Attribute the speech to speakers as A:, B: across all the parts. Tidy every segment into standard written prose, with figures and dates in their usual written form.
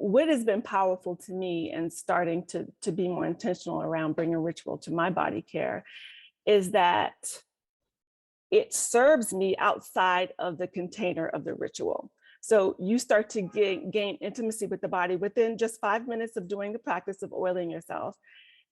A: what has been powerful to me and starting to be more intentional around bringing ritual to my body care is that it serves me outside of the container of the ritual. So you start to gain intimacy with the body within just 5 minutes of doing the practice of oiling yourself.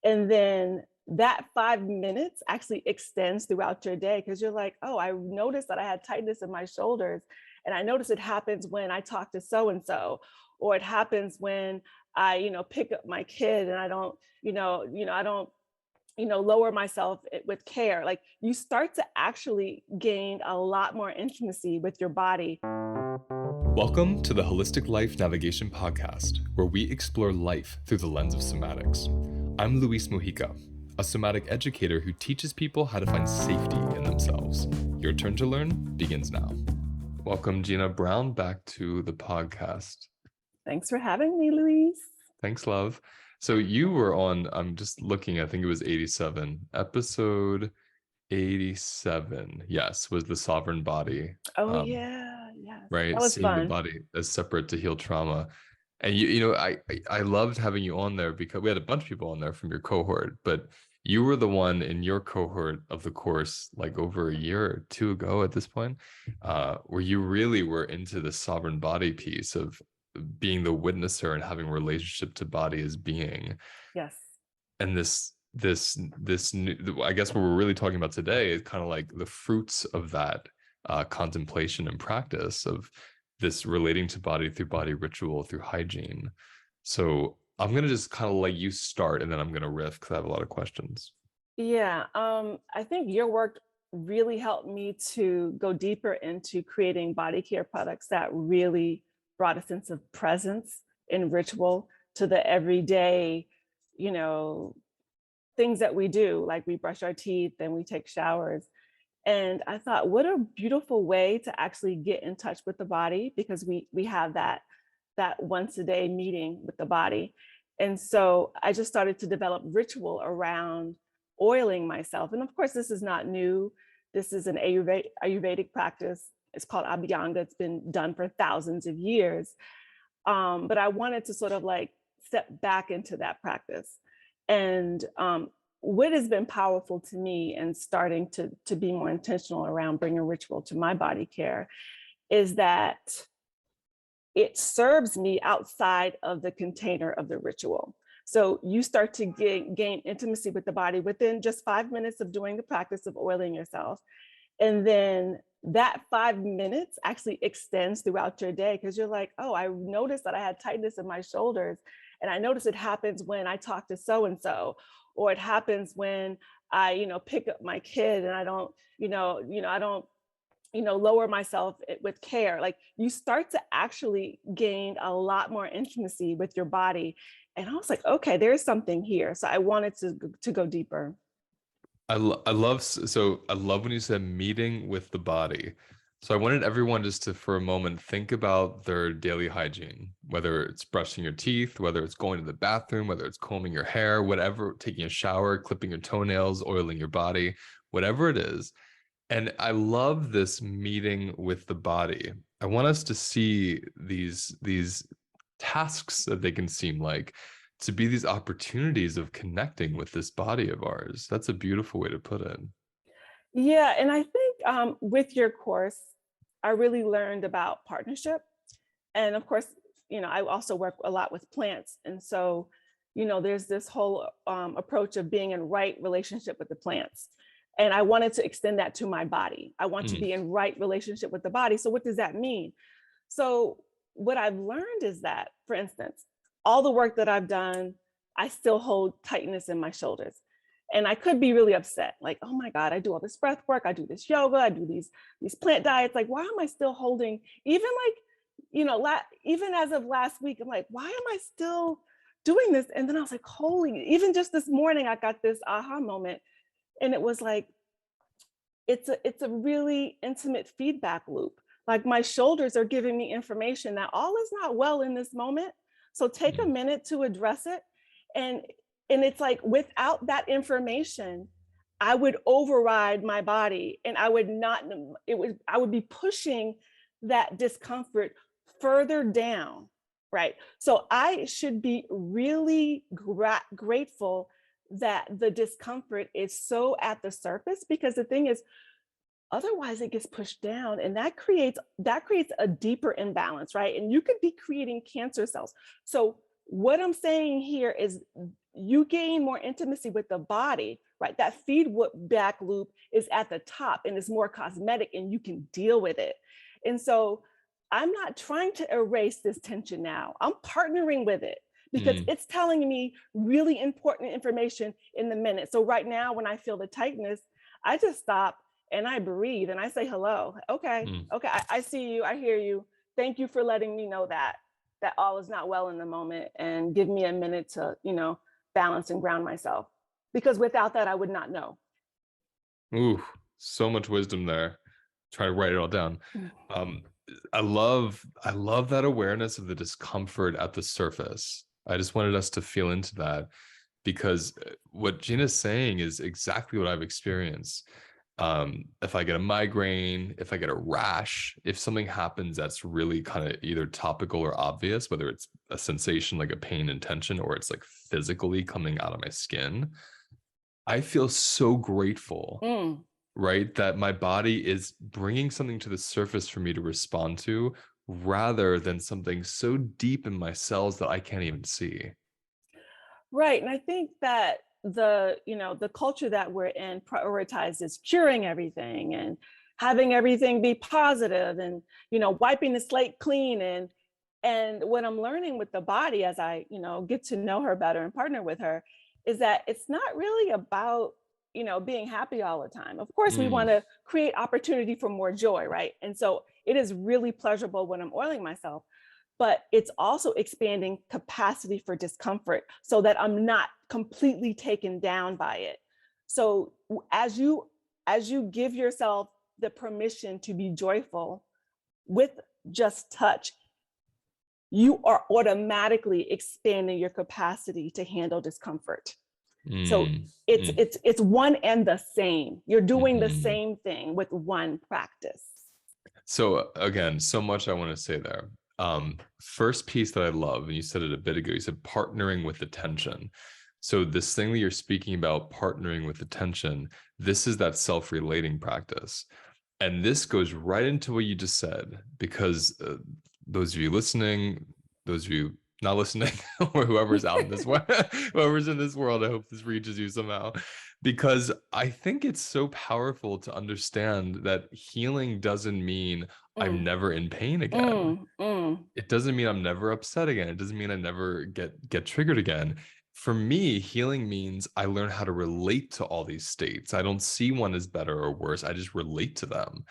A: And then that 5 minutes actually extends throughout your day because you're like, oh, I noticed that I had tightness in my shoulders. And I notice it happens when I talk to so-and-so, or it happens when I, pick up my kid and I don't, I don't lower myself with care. Like you start to actually gain a lot more intimacy with your body.
B: Welcome to the Holistic Life Navigation Podcast, where we explore life through the lens of somatics. I'm Luis Mujica, a somatic educator who teaches people how to find safety in themselves. Your turn to learn begins now. Welcome, Jeana Brown, back to the podcast.
A: Thanks for having me, Luis.
B: Thanks, love. So you were on, I'm just looking, I think it was 87, episode 87, yes, was the sovereign body.
A: Oh yeah, yes.
B: Right,
A: That was
B: seeing the
A: fun.
B: body as separate to heal trauma. And I loved having you on there because we had a bunch of people on there from your cohort, but you were the one in your cohort of the course like over a year or two ago at this point, where you really were into the sovereign body piece of being the witnesser and having relationship to body as being.
A: Yes.
B: And this new, I guess what we're really talking about today is kind of like the fruits of that contemplation and practice of this relating to body through body ritual through hygiene. So I'm going to just kind of let you start and then I'm going to riff because I have a lot of questions.
A: Yeah, I think your work really helped me to go deeper into creating body care products that really brought a sense of presence and ritual to the everyday, you know, things that we do, like we brush our teeth and we take showers. And I thought, what a beautiful way to actually get in touch with the body, because we have that once a day meeting with the body. And so I just started to develop ritual around oiling myself. And of course, this is not new. This is an Ayurvedic practice. It's called Abhyanga. It's been done for thousands of years. But I wanted to sort of like step back into that practice. And what has been powerful to me and starting to be more intentional around bringing ritual to my body care is that it serves me outside of the container of the ritual. So you start to gain intimacy with the body within just 5 minutes of doing the practice of oiling yourself. And then that 5 minutes actually extends throughout your day because you're like, oh, I noticed that I had tightness in my shoulders. And I notice it happens when I talk to so-and-so, or it happens when I, pick up my kid and I don't, I don't, lower myself with care. Like you start to actually gain a lot more intimacy with your body. And I was like, okay, there's something here. So I wanted to go deeper.
B: I love when you said meeting with the body. So I wanted everyone just to, for a moment, think about their daily hygiene, whether it's brushing your teeth, whether it's going to the bathroom, whether it's combing your hair, whatever, taking a shower, clipping your toenails, oiling your body, whatever it is. And I love this meeting with the body. I want us to see these tasks that they can seem like to be these opportunities of connecting with this body of ours. That's a beautiful way to put it.
A: Yeah, and I think with your course, I really learned about partnership. And of course, I also work a lot with plants. And so, there's this whole approach of being in right relationship with the plants. And I wanted to extend that to my body. I want to be in right relationship with the body. So what does that mean? So what I've learned is that, for instance, all the work that I've done, I still hold tightness in my shoulders. And I could be really upset, like, oh my God, I do all this breath work, I do this yoga, I do these plant diets. Like, why am I still holding, even like, even as of last week, I'm like, why am I still doing this? And then I was like, holy, even just this morning, I got this aha moment. And it was like, it's a really intimate feedback loop. Like my shoulders are giving me information that all is not well in this moment. So take a minute to address it. And it's like, without that information, I would override my body and I would be pushing that discomfort further down Right. So I should be really grateful that the discomfort is so at the surface, because the thing is, otherwise it gets pushed down, and that creates a deeper imbalance, right? And you could be creating cancer cells. So what I'm saying here is, you gain more intimacy with the body, right? That feedback loop is at the top and it's more cosmetic, and you can deal with it. And so I'm not trying to erase this tension now. I'm partnering with it because
B: Mm,
A: it's telling me really important information in the minute. So right now, when I feel the tightness, I just stop and I breathe and I say hello. Okay,
B: mm.
A: okay, I see you, I hear you. Thank you for letting me know that all is not well in the moment, and give me a minute to, balance and ground myself. Because without that, I would not know.
B: Ooh, so much wisdom there. Try to write it all down. Um, I love that awareness of the discomfort at the surface. I just wanted us to feel into that because what Gina's saying is exactly what I've experienced. If I get a migraine, if I get a rash, if something happens that's really kind of either topical or obvious, whether it's a sensation like a pain and tension, or it's like physically coming out of my skin, I feel so grateful,
A: Mm.
B: right? That my body is bringing something to the surface for me to respond to rather than something so deep in my cells that I can't even see.
A: Right. And I think that the culture that we're in prioritizes curing everything and having everything be positive, and, wiping the slate clean. And what I'm learning with the body as I, get to know her better and partner with her, is that it's not really about, being happy all the time. Of course, we
B: Mm,
A: want to create opportunity for more joy, right? And so it is really pleasurable when I'm oiling myself, but it's also expanding capacity for discomfort so that I'm not completely taken down by it. So as you give yourself the permission to be joyful with just touch, you are automatically expanding your capacity to handle discomfort. So
B: mm,
A: it's
B: mm,
A: it's it's one and the same. You're doing the
B: mhm.
A: same thing with one practice.
B: So again, so much I want to say there. First piece that I love, and you said it a bit ago, you said partnering with attention. So this thing that you're speaking about, partnering with attention, this is that self-relating practice. And this goes right into what you just said, because those of you listening, those of you not listening, or whoever's out in this world, whoever's in this world, I hope this reaches you somehow. Because I think it's so powerful to understand that healing doesn't mean I'm
A: Mm,
B: never in pain again.
A: mm, mm,
B: It doesn't mean I'm never upset again. It doesn't mean I never get triggered again. For me, healing means I learn how to relate to all these states. I don't see one as better or worse. I just relate to them.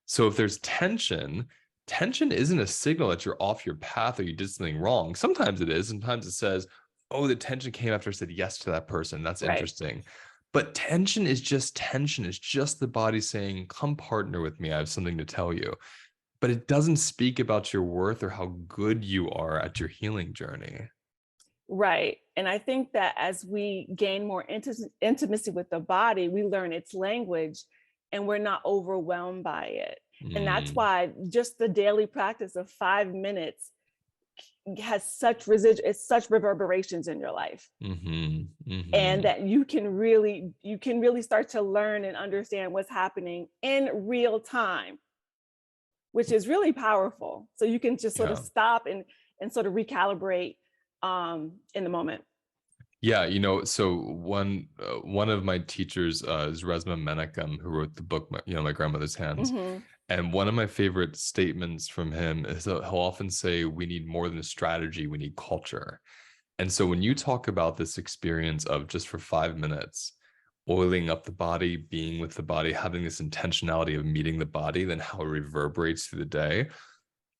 B: So if there's tension, tension isn't a signal that you're off your path or you did something wrong. Sometimes it is. Sometimes it says, oh, the tension came after I said yes to that person. That's
A: right.
B: interesting. But tension is just tension. It's just the body saying, come partner with me. I have something to tell you. But it doesn't speak about your worth or how good you are at your healing journey.
A: Right. And I think that as we gain more intimacy with the body, we learn its language and we're not overwhelmed by it. And that's
B: Mm,
A: why just the daily practice of 5 minutes has such reverberations in your life.
B: mhm,
A: And
B: mhm.
A: that you can really start to learn and understand what's happening in real time, which is really powerful. So you can just sort of
B: Yeah.
A: stop and sort of recalibrate in the moment.
B: Yeah, so one of my teachers is Resma Menachem, who wrote the book, My Grandmother's Hands.
A: Hmm.
B: And one of my favorite statements from him is that he'll often say, "We need more than a strategy; we need culture." And so when you talk about this experience of just for 5 minutes, oiling up the body, being with the body, having this intentionality of meeting the body, then how it reverberates through the day,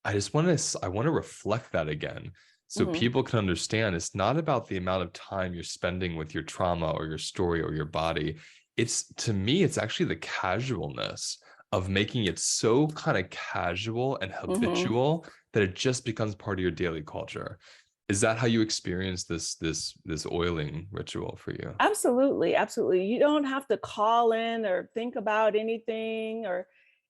B: I want to reflect that again so
A: Hmm.
B: people can understand it's not about the amount of time you're spending with your trauma or your story or your body. It's, to me, it's actually the casualness of making it so kind of casual and
A: Hmm.
B: habitual that it just becomes part of your daily culture. Is that how you experience this oiling ritual for you?
A: Absolutely, absolutely. You don't have to call in or think about anything, or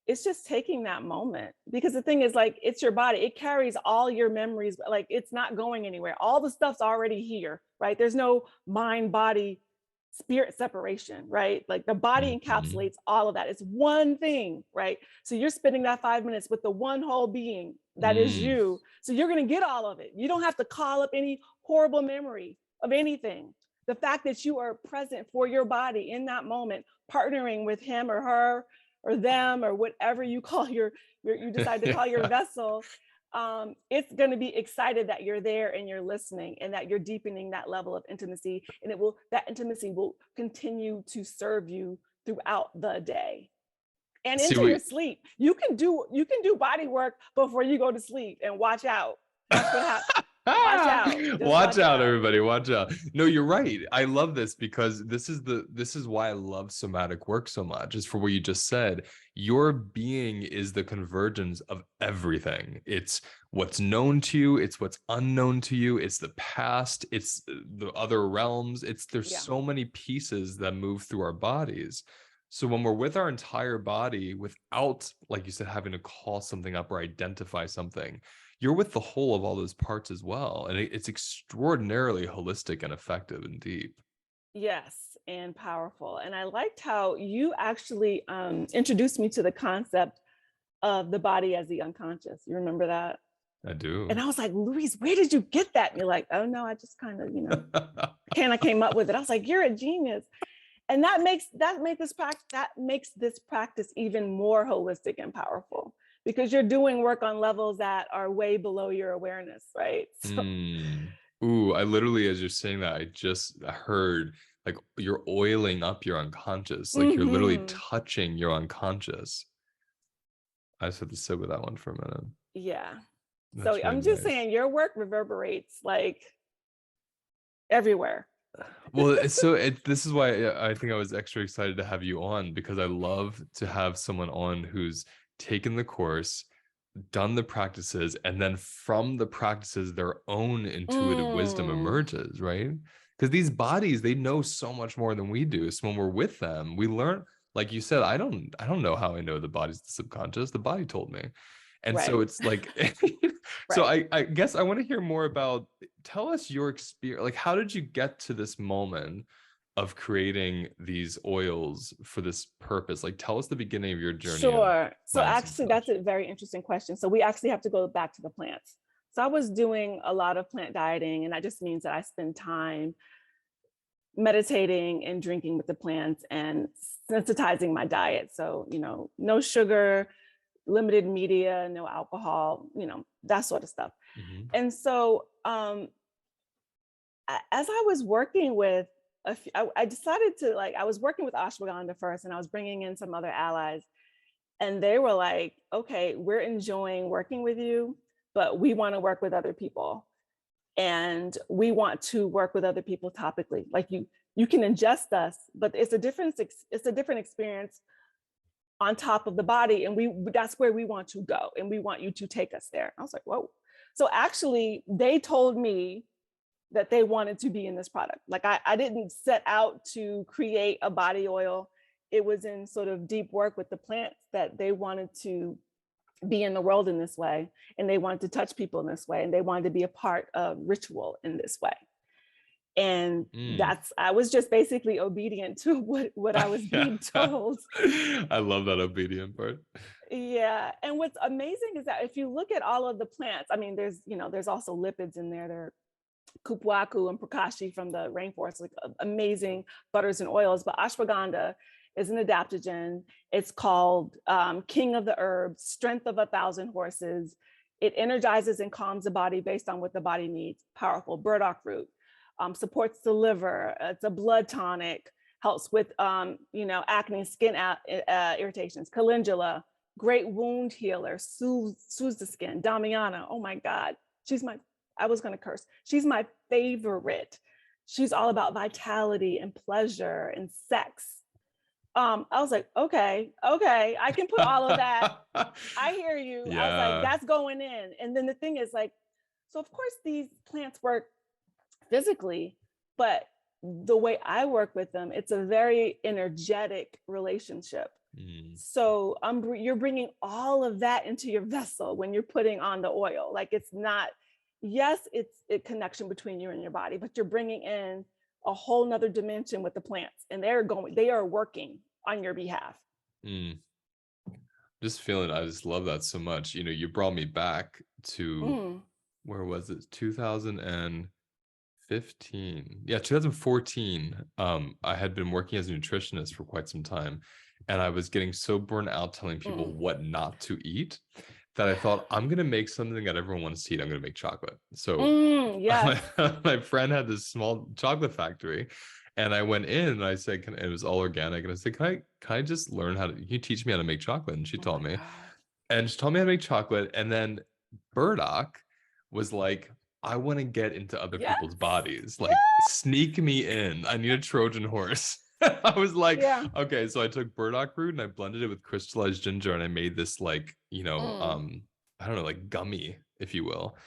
A: it's just taking that moment, because the thing is, like, it's your body, it carries all your memories, like it's not going anywhere, all the stuff's already here, right? There's no mind body spirit separation, right? Like the body
B: Mhm.
A: encapsulates all of that, it's one thing, right? So you're spending that 5 minutes with the one whole being that is
B: Mm.
A: you, so you're going to get all of it. You don't have to call up any horrible memory of anything. The fact that you are present for your body in that moment, partnering with him or her or them or whatever you call your you decide to call your
B: Yeah.
A: vessel, it's going to be excited that you're there and you're listening and that you're deepening that level of intimacy, and that intimacy will continue to serve you throughout the day and
B: See,
A: into your
B: we
A: sleep. You can do body work before you go to sleep, and watch out. That's what happens. Watch out. Just
B: watch
A: watch
B: out,
A: out.
B: everybody, watch out. No, you're right. I love this because this is why I love somatic work so much, is for what you just said. Your being is the convergence of everything. It's what's known to you, it's what's unknown to you, it's the past, it's the other realms. There's
A: Yeah.
B: so many pieces that move through our bodies. So when we're with our entire body without, like you said, having to call something up or identify something, you're with the whole of all those parts as well. And it's extraordinarily holistic and effective and deep.
A: Yes, and powerful. And I liked how you actually introduced me to the concept of the body as the unconscious. You remember that?
B: I
A: And
B: do.
A: I was like, Louise, where did you get that? And you're like, oh no, I just kind of, kind of came up with it. I was like, you're a genius. And that makes this practice even more holistic and powerful, because you're doing work on levels that are way below your awareness, right? So
B: Mm. Ooh, I literally, as you're saying that, I just heard like you're oiling up your unconscious, like you're literally
A: mhm.
B: touching your unconscious. I just had to sit with that one for a minute.
A: Yeah. So
B: That's really
A: I'm just
B: nice.
A: saying your work reverberates like everywhere.
B: Well, this is why I think I was extra excited to have you on, because I love to have someone on who's taken the course, done the practices, and then from the practices, their own intuitive wisdom
A: Mm,
B: emerges, right? Because these bodies, they know so much more than we do. So when we're with them, we learn, like you said, I don't know how I know the body's the subconscious. The body told me. And so
A: right.
B: it's like, so
A: Right.
B: I guess I want to hear more about, tell us your experience. Like, how did you get to this moment of creating these oils for this purpose? Like, tell us the beginning of your journey of
A: Sure. So
B: plants and
A: actually, that's
B: such.
A: a very interesting question. So we actually have to go back to the plants. So I was doing a lot of plant dieting, and that just means that I spend time meditating and drinking with the plants and sensitizing my diet. So, no sugar, limited media, no alcohol, that sort of stuff.
B: Mhm.
A: And so, as I was working with, I decided to, like, I was working with ashwagandha first, and I was bringing in some other allies, and they were like, okay, we're enjoying working with you, but we want to work with other people, and we want to work with other people topically. Like, you can ingest us, but it's a different experience on top of the body, and that's where we want to go, and we want you to take us there. I was like, whoa. So actually they told me that they wanted to be in this product. Like, I didn't set out to create a body oil. It was in sort of deep work with the plants that they wanted to be in the world in this way, and they wanted to touch people in this way, and they wanted to be a part of ritual in this way. And
B: Mm.
A: I was just basically obedient to what I was
B: Yeah.
A: being told.
B: I love that obedient part.
A: Yeah. And what's amazing is that if you look at all of the plants, I mean, there's also lipids in there. There are kupuaku and prakashi from the rainforest, like amazing butters and oils. But ashwagandha is an adaptogen. It's called king of the herbs, strength of 1,000 horses. It energizes and calms the body based on what the body needs. Powerful. Burdock root supports the liver. It's a blood tonic. Helps with acne, skin irritations. Calendula, great wound healer. Soothes the skin. Damiana, oh my God, she's my I was going to curse. She's my favorite. She's all about vitality and pleasure and sex. I was like, okay, I can put all of that. I hear you. I was like,
B: Yeah.
A: that's going in. And then the thing is, like, so of course these plants work physically, but the way I work with them, it's a very energetic relationship.
B: Mm,
A: So you're bringing all of that into your vessel when you're putting on the oil. Like it's not, yes, it's a connection between you and your body, but you're bringing in a whole nother dimension with the plants, and they are working on your behalf.
B: mm. Just feeling, I just love that so much. You know, you brought me back to,
A: Mm,
B: where was it? 2015. Yeah, 2014. I had been working as a nutritionist for quite some time, and I was getting so burnt out telling people
A: mm.
B: what not to eat that I thought, I'm gonna make something that everyone wants to eat. I'm gonna make chocolate. So
A: Yes.
B: my friend had this small chocolate factory, and I went in and I said, it was all organic, and I said, can I just learn how to, can you teach me how to make chocolate? And she
A: Oh
B: taught
A: my
B: me,
A: God.
B: and she taught me how to make chocolate. And then burdock was like, I want to get into other
A: Yes.
B: people's bodies, like
A: Yeah.
B: sneak me in. I need a Trojan horse. I was like,
A: Yeah.
B: okay. So I took burdock root and I blended it with crystallized ginger, and I made this, like,
A: Mm.
B: I don't know, like gummy, if you will.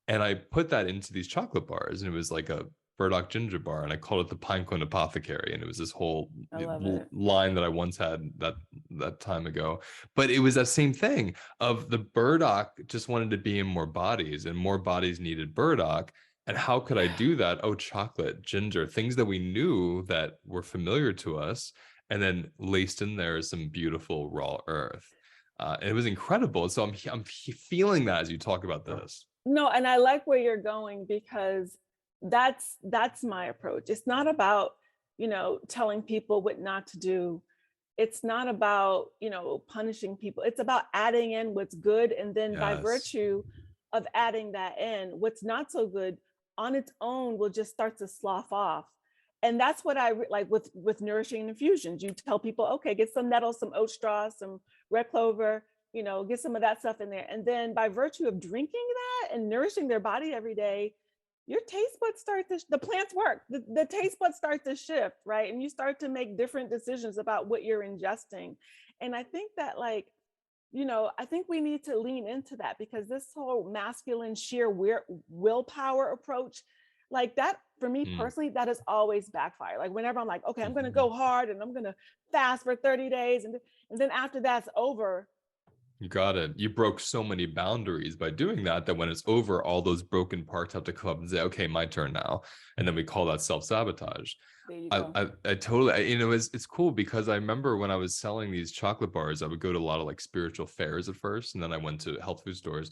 B: And I put that into these chocolate bars, and it was like a burdock ginger bar, and I called it the Pinecone Apothecary. And it was this whole
A: I love it.
B: line that I once had that time ago. But it was that same thing of the burdock just wanted to be in more bodies, and more bodies needed burdock. And how could I
A: Yeah.
B: do that? Oh, chocolate, ginger, things that we knew that were familiar to us, and then laced in there is some beautiful raw earth. And it was incredible. So I'm feeling that as you talk about this.
A: No, and I like where you're going because that's my approach. It's not about, telling people what not to do. It's not about, punishing people. It's about adding in what's good, and then by
B: Yes.
A: virtue of adding that in, what's not so good on its own will just start to slough off. And that's what like with nourishing infusions. You tell people, okay, get some nettles, some oat straw, some red clover, get some of that stuff in there. And then by virtue of drinking that and nourishing their body every day, your taste buds start to, the plants work, the taste buds start to shift, right? And you start to make different decisions about what you're ingesting. And I think that, like, I think we need to lean into that, because this whole masculine sheer willpower approach, like that, for me
B: Mm.
A: personally, that has always backfired. Like whenever I'm like, okay, I'm going to
B: Mhm.
A: go hard and I'm going to fast for 30 days. And then after that's over.
B: You got it. You broke so many boundaries by doing that, that when it's over, all those broken parts have to come up and say, okay, my turn now. And then we call that self-sabotage.
A: There you
B: I,
A: go.
B: I totally, it's cool, because I remember when I was selling these chocolate bars, I would go to a lot of like spiritual fairs at first, and then I went to health food stores.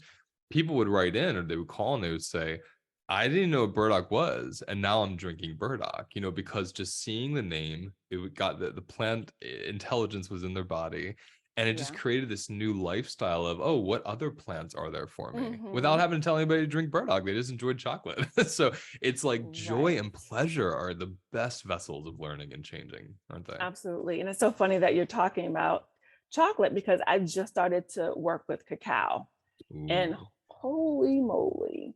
B: People would write in, or they would call, and they would say, I didn't know what burdock was, and now I'm drinking burdock, because just seeing the name, got the plant intelligence was in their body, and it just
A: Yeah.
B: created this new lifestyle of, oh, what other plants are there for me, without
A: Hmm.
B: having to tell anybody to drink burdock. They just enjoyed chocolate. So it's like joy
A: Right.
B: and pleasure are the best vessels of learning and changing, aren't they?
A: Absolutely. And it's so funny that you're talking about chocolate, because I just started to work with cacao, and
B: Ooh.
A: holy moly,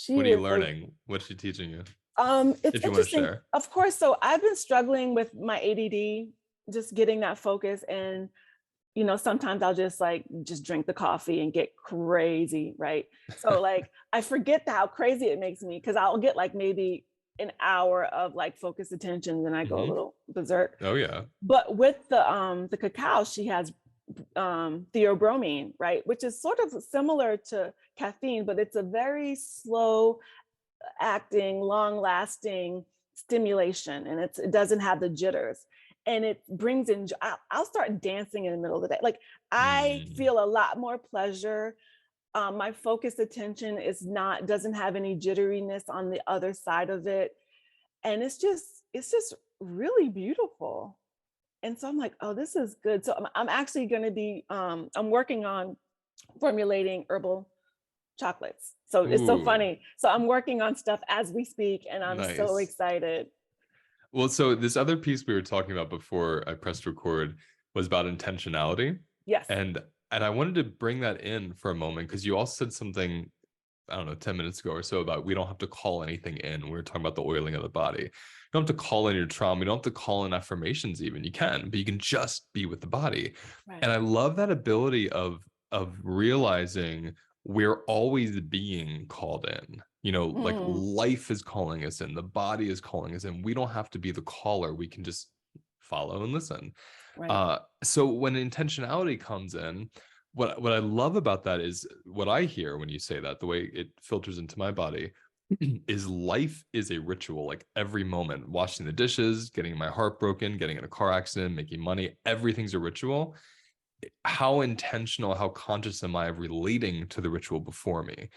B: What
A: she
B: are you
A: is a
B: learning? What's she teaching you?
A: it's
B: If you want to
A: interesting.
B: share.
A: Of course, so I've been struggling with my ADD, just getting that focus, and sometimes I'll just drink the coffee and get crazy, right? So like I forget how crazy it makes me, because I'll get like maybe an hour of like focused attention, then I go a
B: Hmm.
A: little berserk.
B: Oh yeah.
A: But with the cacao, she has theobromine, right, which is sort of similar to caffeine, but it's a very slow acting, long lasting stimulation, and it doesn't have the jitters, and it brings in. I'll start dancing in the middle of the day. Like I
B: Mm.
A: feel a lot more pleasure. My focused attention doesn't have any jitteriness on the other side of it, and it's just really beautiful. And so I'm like, oh, this is good. So I'm actually going to be I'm working on formulating herbal chocolates. So it's so
B: Ooh,
A: funny. So I'm working on stuff as we speak, and I'm so
B: nice.
A: excited.
B: Well, so this other piece we were talking about before I pressed record was about intentionality.
A: Yes.
B: And I wanted to bring that in for a moment, because you also said something, I don't know, 10 minutes ago or so, about we don't have to call anything in. We were talking about the oiling of the body. You don't have to call in your trauma. You don't have to call in affirmations even. You can, but you can just be with the body.
A: Right.
B: And I love that ability of realizing we're always being called in. Like
A: Mm,
B: life is calling us in, the body is calling us in. We don't have to be the caller. We can just follow and listen.
A: Right.
B: So when intentionality comes in, what I love about that is what I hear when you say that, the way it filters into my body, is life is a ritual. Like every moment, washing the dishes, getting my heart broken, getting in a car accident, making money, everything's a ritual. How intentional, how conscious am I of relating to the ritual before me?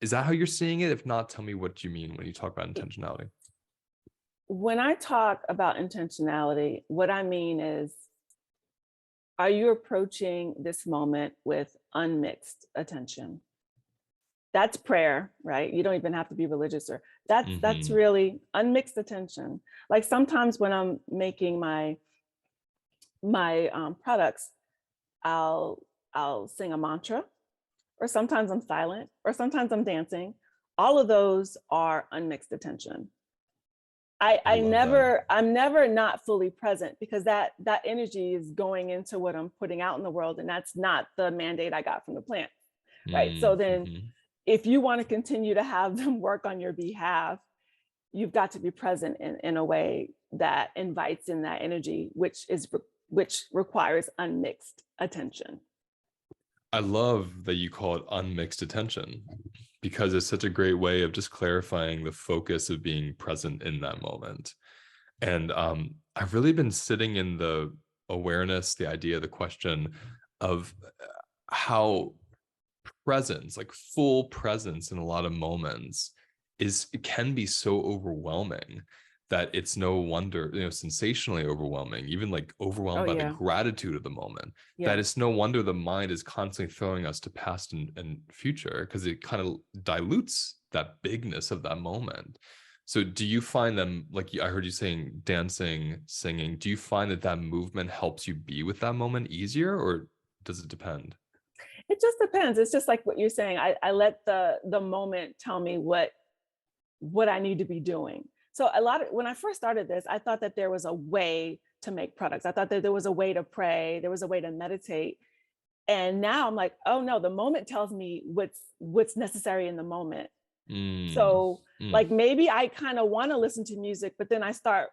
B: Is that how you're seeing it? If not, tell me what you mean when you talk about intentionality.
A: When I talk about intentionality, what I mean is, are you approaching this moment with unmixed attention? That's prayer, right? You don't even have to be religious, or that's
B: Hmm.
A: really unmixed attention. Like sometimes when I'm making my products, I'll I'll sing a mantra, or sometimes I'm silent, or sometimes I'm dancing. All of those are unmixed attention.
B: I love that.
A: I'm never not fully present, because that energy is going into what I'm putting out in the world, and that's not the mandate I got from the plant, right? So then
B: Mm-hmm.
A: if you want to continue to have them work on your behalf, you've got to be present in a way that invites in that energy, which requires unmixed attention.
B: I love that you call it unmixed attention because it's such a great way of just clarifying the focus of being present in that moment. And I've really been sitting in the awareness, the idea, the question of how presence, like full presence in a lot of moments, is it can be so overwhelming that it's no wonder, sensationally overwhelming, even like
A: Oh
B: overwhelmed by the
A: yeah,
B: gratitude of the moment, that
A: yeah.
B: it's no wonder the mind is constantly throwing us to past and future, because it kind of dilutes that bigness of that moment. So do you find them, like I heard you saying dancing, singing, do you find that that movement helps you be with that moment easier, or does it depend?
A: It just depends. It's just like what you're saying. I let the moment tell me what I need to be doing. So a lot of when I first started this, I thought that there was a way to make products. I thought that there was a way to pray, there was a way to meditate. And now I'm like, oh no, the moment tells me what's necessary in the moment.
B: Mm,
A: So
B: mm.
A: like maybe I kind of want to listen to music, but then I start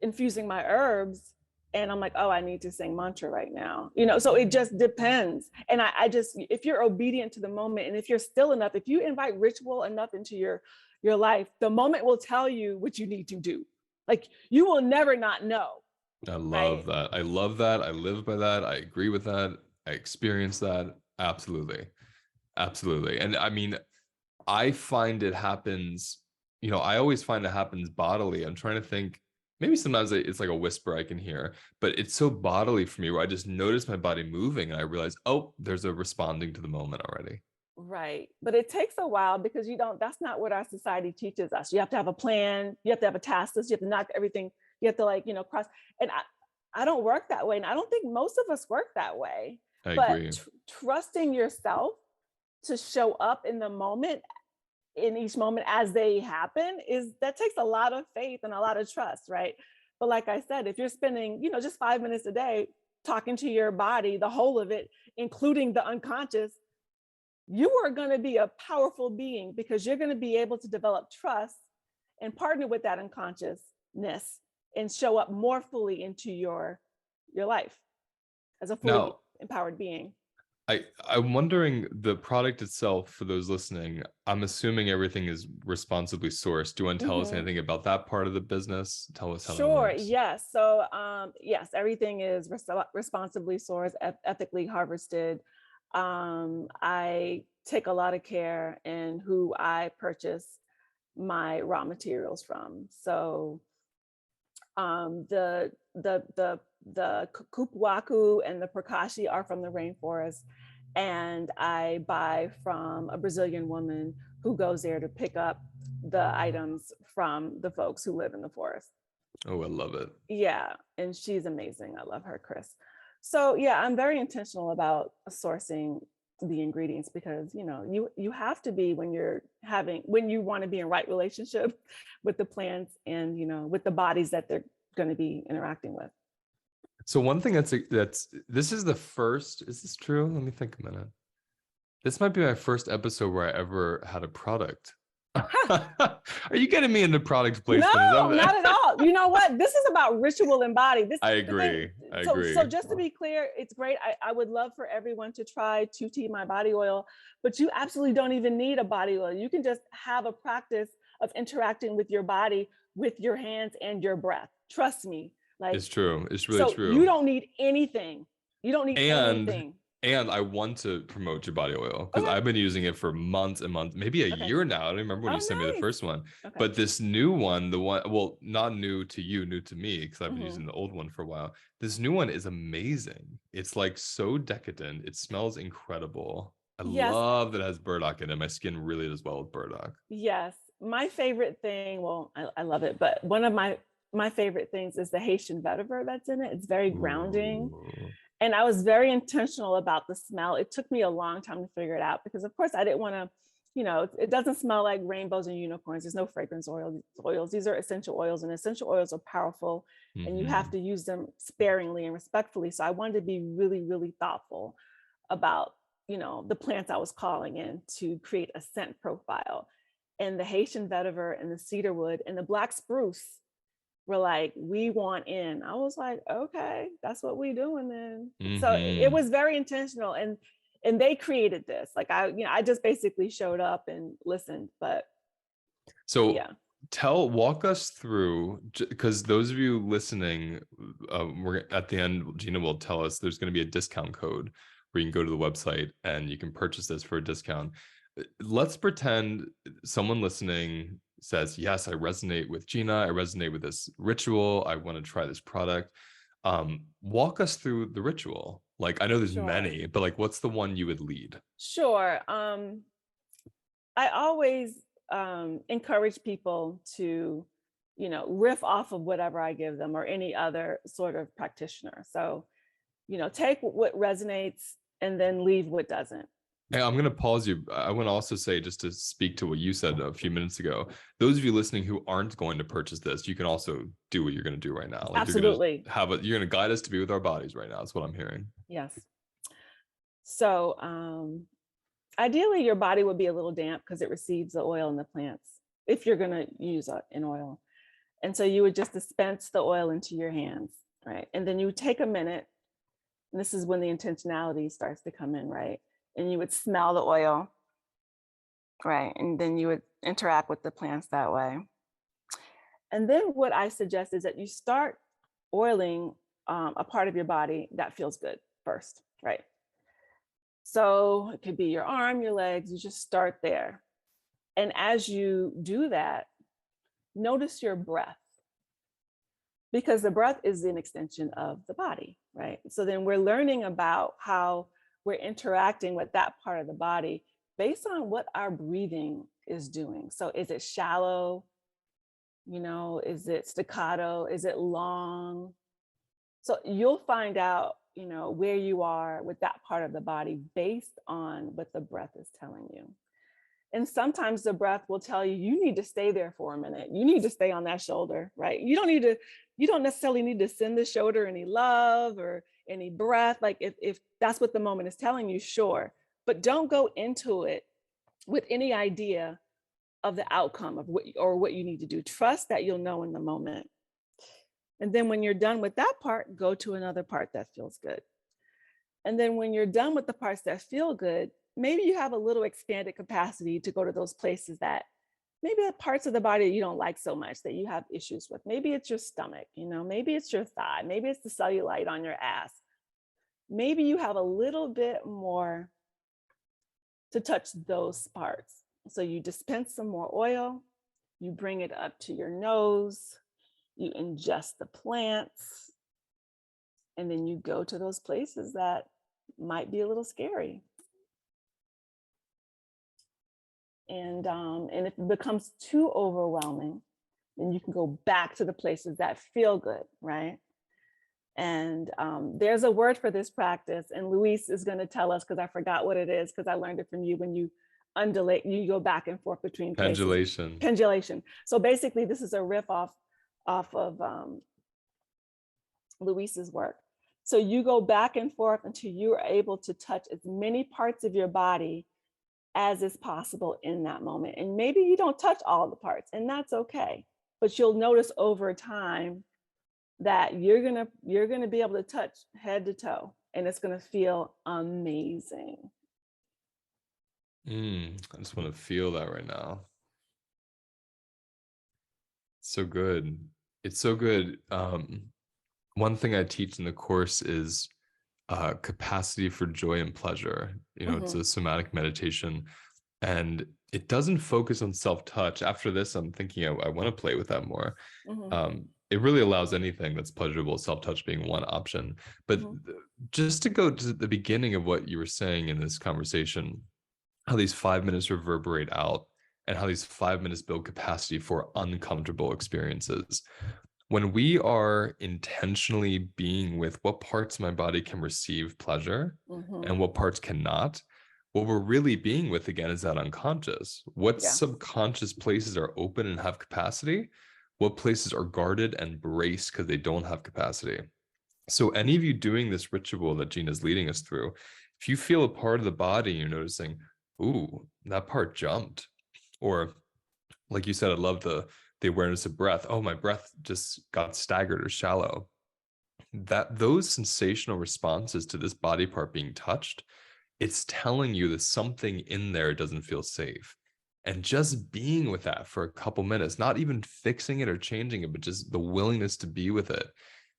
A: infusing my herbs, and I'm like, oh, I need to sing mantra right now. So it just depends. And I just, if you're obedient to the moment, and if you're still enough, if you invite ritual enough into your life, the moment will tell you what you need to do. Like you will never not know,
B: I love
A: right?
B: that. I love that. I live by that. I agree with that. I experience that. Absolutely. Absolutely. And I mean, I find it happens, I always find it happens bodily. I'm trying to think, maybe sometimes it's like a whisper I can hear, but it's so bodily for me where I just notice my body moving and I realize, oh, there's a responding to the moment already.
A: Right. But it takes a while, because that's not what our society teaches us. You have to have a plan, you have to have a task list, you have to knock everything, you have to cross. And I don't work that way. And I don't think most of us work that way.
B: I
A: But
B: agree.
A: trusting yourself to show up in the moment, in each moment as they happen, is that takes a lot of faith and a lot of trust, right? But like I said, if you're spending, just 5 minutes a day talking to your body, the whole of it, including the unconscious, you are going to be a powerful being, because you're going to be able to develop trust and partner with that unconsciousness and show up more fully into your life as a fully
B: Now,
A: empowered being.
B: I'm wondering the product itself for those listening. I'm assuming everything is responsibly sourced. Do you want to tell us
A: Hmm.
B: anything about that part of the business? Tell us how that
A: Sure.
B: works.
A: Yes. So, yes, everything is responsibly sourced, ethically harvested. I take a lot of care in who I purchase my raw materials from. So, the kupuaku and the prakashi are from the rainforest, and I buy from a Brazilian woman who goes there to pick up the items from the folks who live in the forest.
B: Oh, I love it.
A: Yeah, and she's amazing. I love her, Chris. So yeah, I'm very intentional about sourcing the ingredients, because you have to be, when you want to be in right relationship with the plants, and with the bodies that they're going to be interacting with.
B: So one thing that's this is the first, is this true? Let me think a minute. This might be my first episode where I ever had a product. Are you getting me into product placement? Is that
A: No, not
B: what
A: at all. You know what? This is about ritual and body. This
B: I
A: the thing.
B: agree. I
A: So
B: agree.
A: just to be clear, it's great. I would love for everyone to try 2T My Body Oil, but you absolutely don't even need a body oil. You can just have a practice of interacting with your body with your hands and your breath. Trust me. Like,
B: It's true. It's really
A: so you
B: true.
A: don't need anything. You don't need
B: And
A: anything.
B: and I want to promote your body oil because
A: Okay.
B: I've been using it for months and months, maybe a
A: Okay.
B: year now. I don't remember when you sent me
A: Oh,
B: the
A: nice.
B: first one.
A: Okay.
B: But this new one, the one, well, not new to you, new to me, because I've been
A: Hmm.
B: using the old one for a while. This new one is amazing. It's like so decadent. It smells incredible. I
A: Yes.
B: love that it has burdock in it. My skin really does well with burdock.
A: Yes. My favorite thing, well, I love it, but one of my favorite things is the Haitian vetiver that's in it. It's very grounding.
B: Ooh.
A: And I was very intentional about the smell. It took me a long time to figure it out because, of course, I didn't want to, it doesn't smell like rainbows and unicorns. There's no fragrance oils. These are essential oils, and essential oils are powerful, and you have
B: Mhm.
A: to use them sparingly and respectfully. So I wanted to be really, really thoughtful about, the plants I was calling in to create a scent profile. And the Haitian vetiver and the cedarwood and the black spruce were like, we want in. I was like, okay, that's what we doing then. So it
B: Mhm.
A: was very intentional, and they created this. Like I just basically showed up and listened. But
B: So
A: yeah,
B: walk us through, because those of you listening, we're at the end, Jeana will tell us there's going to be a discount code where you can go to the website and you can purchase this for a discount. Let's pretend someone listening says, yes, I resonate with Jeana. I resonate with this ritual. I want to try this product. Walk us through the ritual. Like, I know there's
A: sure,
B: many, but like, what's the one you would lead?
A: sure. I always encourage people to, riff off of whatever I give them or any other sort of practitioner. So, take what resonates and then leave what doesn't.
B: Hey, I'm going to pause you. I want to also say, just to speak to what you said a few minutes ago, those of you listening who aren't going to purchase this, you can also do what you're going to do right now. Like, you're going to
A: Absolutely.
B: you're going to guide us to be with our bodies right now. That's what I'm hearing.
A: Yes. So, ideally, your body would be a little damp because it receives the oil in the plants if you're going to use an oil. And so you would just dispense the oil into your hands, right? And then you would take a minute. And this is when the intentionality starts to come in, right? And you would smell the oil, right? And then you would interact with the plants that way. And then what I suggest is that you start oiling a part of your body that feels good first, right? So it could be your arm, your legs, you just start there. And as you do that, notice your breath, because the breath is an extension of the body, right? So then we're learning about how we're interacting with that part of the body based on what our breathing is doing. So is it shallow? Is it staccato? Is it long? So you'll find out, where you are with that part of the body based on what the breath is telling you. And sometimes the breath will tell you, you need to stay there for a minute. You need to stay on that shoulder, right? You don't necessarily need to send the shoulder any love or any breath. Like if that's what the moment is telling you, sure. But don't go into it with any idea of the outcome of what you need to do. Trust that you'll know in the moment. And then when you're done with that part, go to another part that feels good. And then when you're done with the parts that feel good, maybe you have a little expanded capacity to go to those places that maybe the parts of the body you don't like so much that you have issues with. Maybe it's your stomach, maybe it's your thigh, maybe it's the cellulite on your ass. Maybe you have a little bit more to touch those parts. So you dispense some more oil, you bring it up to your nose, you ingest the plants, and then you go to those places that might be a little scary. And if it becomes too overwhelming, then you can go back to the places that feel good, right? And there's a word for this practice, and Luis is going to tell us because I forgot what it is because I learned it from you. When you undulate, you go back and forth between places.
B: Pendulation.
A: Pendulation. So basically, this is a riff off of Luis's work. So you go back and forth until you are able to touch as many parts of your body as is possible in that moment. And maybe you don't touch all the parts, and that's okay. But you'll notice over time that you're gonna be able to touch head to toe, and it's gonna feel amazing.
B: I just want to feel that right now. So good. It's so good. One thing I teach in the course is capacity for joy and pleasure. You know, it's
A: Hmm.
B: a somatic meditation, and it doesn't focus on self-touch. After this, I'm thinking I want to play with that more.
A: Hmm.
B: It really allows anything that's pleasurable, self-touch being one option. But
A: Hmm.
B: just to go to the beginning of what you were saying in this conversation, how these 5 minutes reverberate out and how these 5 minutes build capacity for uncomfortable experiences. When we are intentionally being with what parts of my body can receive pleasure
A: Hmm.
B: and what parts cannot, what we're really being with again is that unconscious. What
A: Yeah,
B: subconscious places are open and have capacity? What places are guarded and braced because they don't have capacity? So, any of you doing this ritual that Gina's leading us through, if you feel a part of the body and you're noticing, ooh, that part jumped, or like you said, I love the awareness of breath. Oh, my breath just got staggered or shallow. That those sensational responses to this body part being touched, it's telling you that something in there doesn't feel safe. And just being with that for a couple minutes, not even fixing it or changing it, but just the willingness to be with it,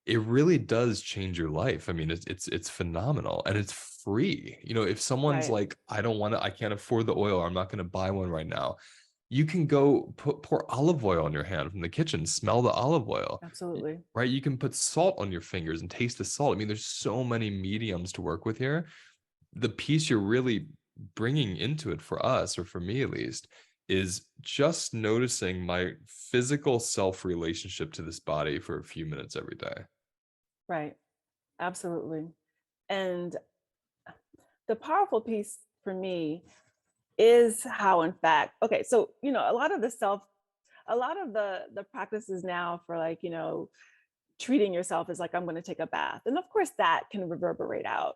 B: it really does change your life. I mean, it's phenomenal and it's free. You know, if someone's
A: right.
B: like, I don't want to, I can't afford the oil, or I'm not going to buy one right now, you can go pour olive oil on your hand from the kitchen, smell the olive oil,
A: Absolutely.
B: right? You can put salt on your fingers and taste the salt. I mean, there's so many mediums to work with here. The piece you're really bringing into it for us, or for me at least, is just noticing my physical self relationship to this body for a few minutes every day.
A: Right. Absolutely. And the powerful piece for me is how, in fact, okay, so a lot of the practices now for, like, treating yourself is like, I'm going to take a bath, and of course that can reverberate out.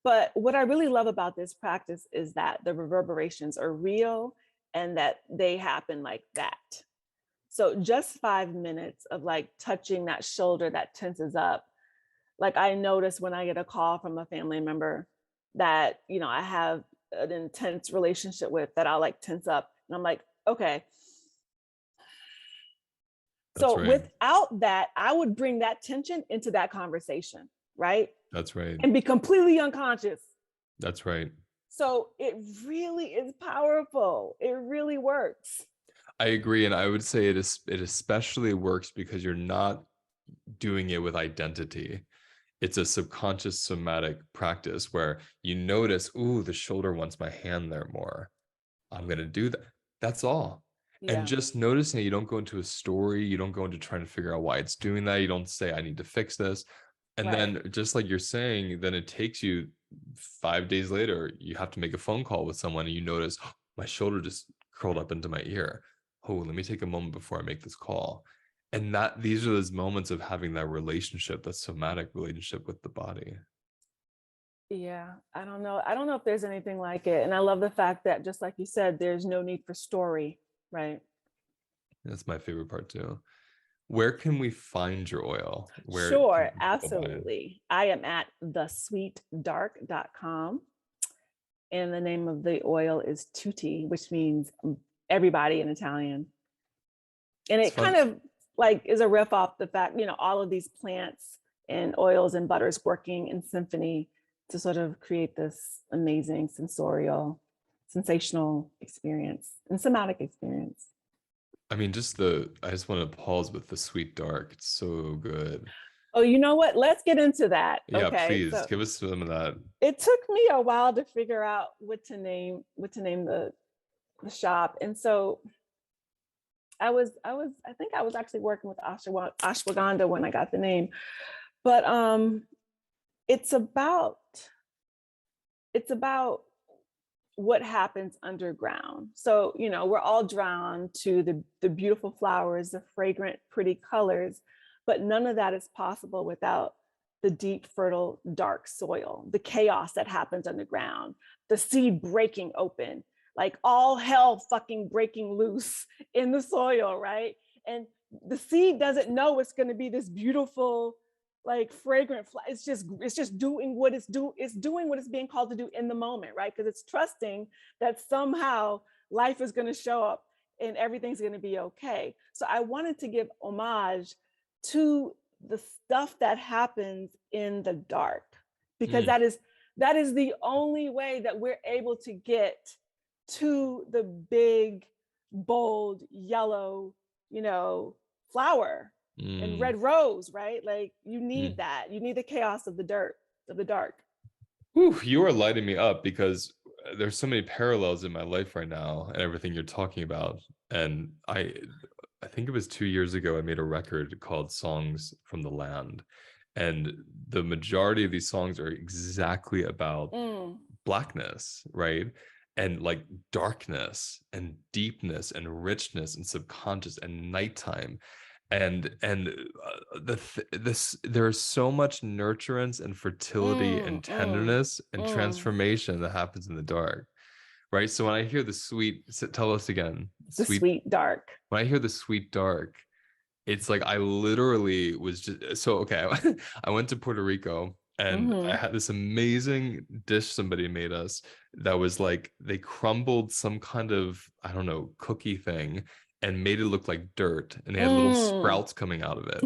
A: But what I really love about this practice is that the reverberations are real and that they happen like that. So just 5 minutes of like touching that shoulder that tenses up. Like, I notice when I get a call from a family member that, I have an intense relationship with, that I'll like tense up and I'm like, okay.
B: That's
A: So
B: right.
A: without that, I would bring that tension into that conversation, right?
B: That's right.
A: And be completely unconscious.
B: That's right.
A: So it really is powerful. It really works.
B: I agree. And I would say it especially works because you're not doing it with identity. It's a subconscious somatic practice where you notice, ooh, the shoulder wants my hand there more. I'm going to do that. That's all. And
A: Yeah,
B: just noticing, you don't go into a story, you don't go into trying to figure out why it's doing that. You don't say, I need to fix this. And
A: right.
B: then, just like you're saying, then it takes you 5 days later, you have to make a phone call with someone and you notice, oh, my shoulder just curled up into my ear. Oh, let me take a moment before I make this call. And that these are those moments of having that relationship, that somatic relationship with the body.
A: Yeah, I don't know. I don't know if there's anything like it. And I love the fact that, just like you said, there's no need for story, right?
B: That's my favorite part too. Where can we find your oil? Where
A: Sure,
B: can people buy it?
A: absolutely. I am at thesweetdark.com, and the name of the oil is tutti, which means everybody in Italian. And
B: It's
A: it
B: fun.
A: kind of like is a riff off the fact, all of these plants and oils and butters working in symphony to sort of create this amazing sensorial, sensational experience and somatic experience.
B: I mean, I just want to pause with the sweet dark. It's so good.
A: Oh, you know what? Let's get into that.
B: Yeah,
A: Okay.
B: please
A: So
B: give us some of that.
A: it took me a while to figure out what to name the shop. And so I think I was actually working with ashwagandha when I got the name. But it's about it's about what happens underground. So, we're all drawn to the beautiful flowers, the fragrant, pretty colors, but none of that is possible without the deep, fertile, dark soil, the chaos that happens underground, the seed breaking open, like all hell fucking breaking loose in the soil, right? And the seed doesn't know it's going to be this beautiful, like fragrant flower. It's just doing what it's doing what it's being called to do in the moment, right? Because it's trusting that somehow life is going to show up and everything's going to be okay. So I wanted to give homage to the stuff that happens in the dark, because
B: Mm,
A: that is the only way that we're able to get to the big, bold, yellow, you know, flower and
B: mm,
A: red rose, right? Like you need
B: mm.
A: that. You need the chaos of the dirt, of the dark.
B: Whew, you are lighting me up because there's so many parallels in my life right now and everything you're talking about. And I think it was 2 years ago, I made a record called Songs from the Land. And the majority of these songs are exactly about
A: Mm,
B: blackness, right? And like darkness and deepness and richness and subconscious and nighttime. This there's so much nurturance and fertility
A: mm,
B: and
A: mm,
B: tenderness and
A: mm.
B: transformation that happens in the dark, right? So when I hear the sweet, tell us again,
A: The
B: sweet,
A: sweet dark.
B: when I hear the sweet dark, it's like I literally was just so okay. I went to Puerto Rico and I
A: Mm-hmm.
B: had this amazing dish somebody made us that was like they crumbled some kind of, I don't know, cookie thing and made it look like dirt, and they had little
A: Mm.
B: sprouts coming out of it.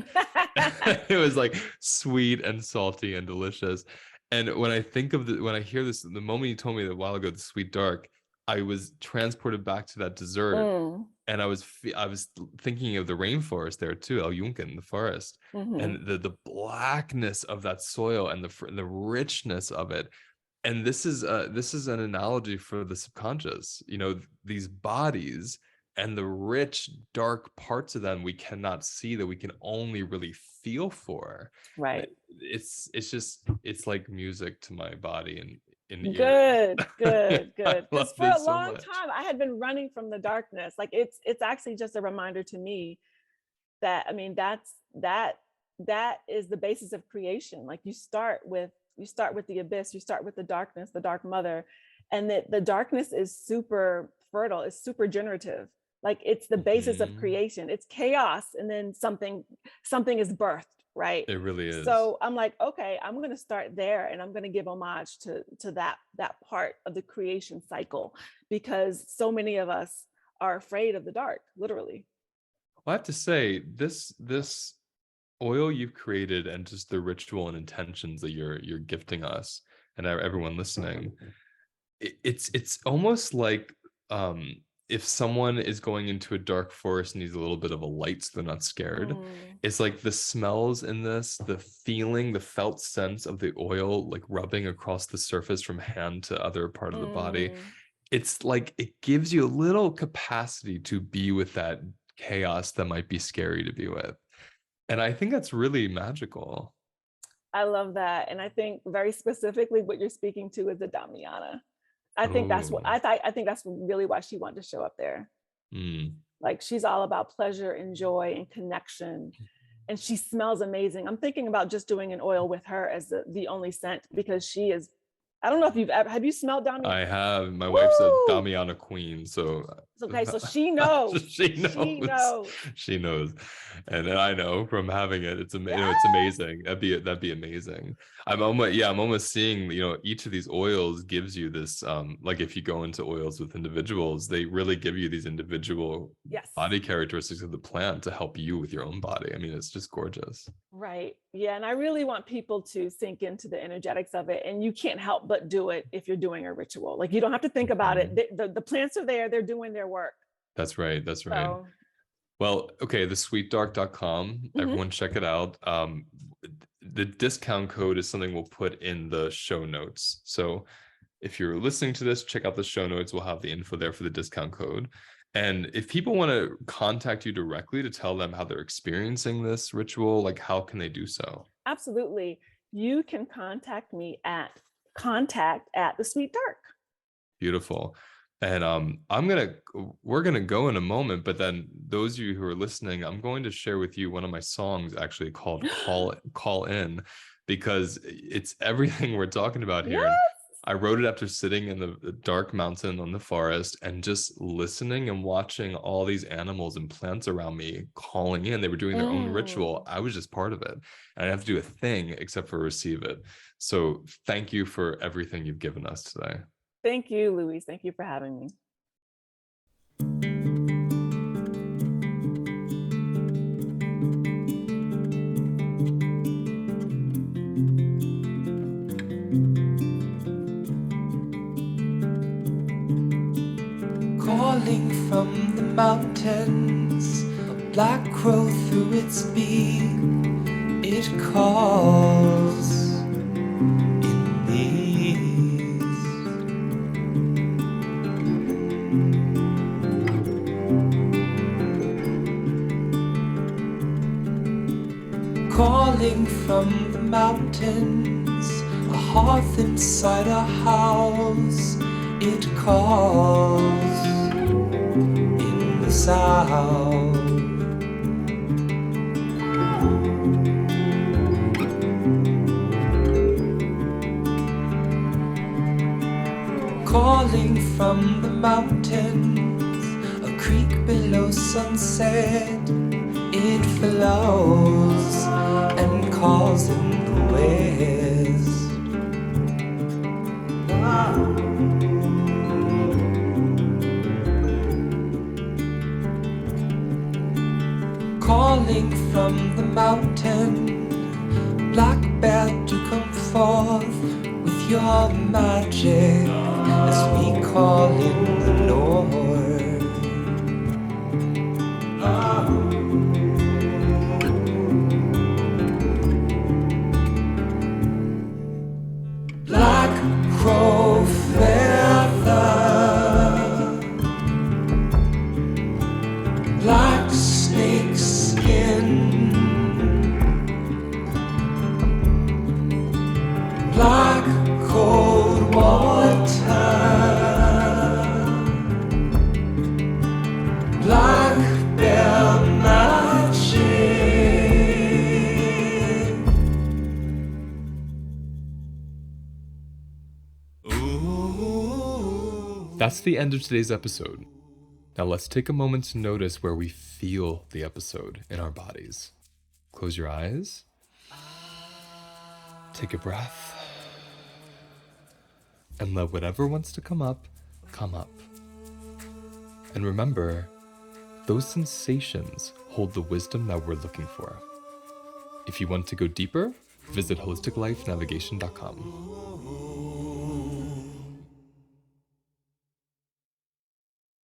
B: It was like sweet and salty and delicious. And when I think of when I hear this, the moment you told me that a while ago, the sweet dark, I was transported back to that dessert,
A: Mm.
B: and I was thinking of the rainforest there too, El Yunque, the forest,
A: Mm-hmm.
B: and the blackness of that soil and the richness of it. And this is an analogy for the subconscious. You know, these bodies and the rich dark parts of them we cannot see, that we can only really feel for.
A: Right.
B: It's just it's like music to my body and ears.
A: Good, good,
B: I
A: good.
B: love
A: Because for a
B: this so
A: long
B: much.
A: time I had been running from the darkness. Like it's actually just a reminder to me that, I mean, that is the basis of creation. Like you start with the abyss, you start with the darkness, the dark mother, and that the darkness is super fertile, it's super generative. Like it's the basis of
B: Mhm.
A: creation. It's chaos and then something is birthed, right?
B: It really is.
A: So I'm like, okay, I'm going to start there and I'm going to give homage to that part of the creation cycle, because so many of us are afraid of the dark, literally.
B: Well, I have to say, this oil you've created and just the ritual and intentions that you're gifting us and everyone listening, it's almost like if someone is going into a dark forest and needs a little bit of a light so they're not scared.
A: Mm,
B: It's like the smells in this, the feeling, the felt sense of the oil like rubbing across the surface from hand to other part of the body.
A: mm.
B: It's like it gives you a little capacity to be with that chaos that might be scary to be with. And I think that's really magical.
A: I love that. And I think very specifically what you're speaking to is the Damiana. I think that's what
B: Oh,
A: I think that's really why she wanted to show up there.
B: mm.
A: Like she's all about pleasure and joy and connection. And she smells amazing. I'm thinking about just doing an oil with her as the only scent, because she is, I don't know if you've ever, have you smelled Damiana?
B: I have. My wife's a
A: Woo!
B: Damiana queen, so
A: It's okay. So she knows.
B: she
A: She
B: knows.
A: knows.
B: She knows, and I know from having it. It's
A: Yes.
B: amazing. That'd be amazing. I'm almost seeing. Each of these oils gives you this. Like if you go into oils with individuals, they really give you these individual
A: Yes.
B: body characteristics of the plant to help you with your own body. I mean, it's just gorgeous.
A: Right. Yeah. And I really want people to sink into the energetics of it. And you can't help but do it if you're doing a ritual. Like you don't have to think about it.
B: Mhm.
A: The plants are there, they're doing their work.
B: That's right. That's right.
A: So,
B: Well, okay, thesweetdark.com.
A: mhm.
B: Everyone check it out. The discount code is something we'll put in the show notes. So if you're listening to this, check out the show notes. We'll have the info there for the discount code. And if people want to contact you directly to tell them how they're experiencing this ritual, like how can they do so?
A: Absolutely. You can contact me at contact@ the sweet dark.
B: Beautiful. And we're gonna go in a moment, but then those of you who are listening, I'm going to share with you one of my songs actually called Call In, because it's everything we're talking about here.
A: Yes.
B: And I wrote it after sitting in the dark mountain on the forest and just listening and watching all these animals and plants around me calling in. They were doing their own ritual. I was just part of it. And I didn't have to do a thing except for receive it. So thank you for everything you've given us today.
A: Thank you, Louise. Thank you for having me.
C: Calling from the mountains, a black crow through its beak, it calls in these. Calling from the mountains, a hearth inside a house, it calls in the south. Calling from the mountains, a creek below sunset, it flows and calls in the west. Calling from the mountain, black bear to come forth with your magic as we call in the Lord. Black crow feather, black snake skin, black cold water, black bear magic.
B: That's the end of today's episode. Now let's take a moment to notice where we feel the episode in our bodies. Close your eyes. Take a breath. And let whatever wants to come up, come up. And remember, those sensations hold the wisdom that we're looking for. If you want to go deeper, visit holisticlifenavigation.com.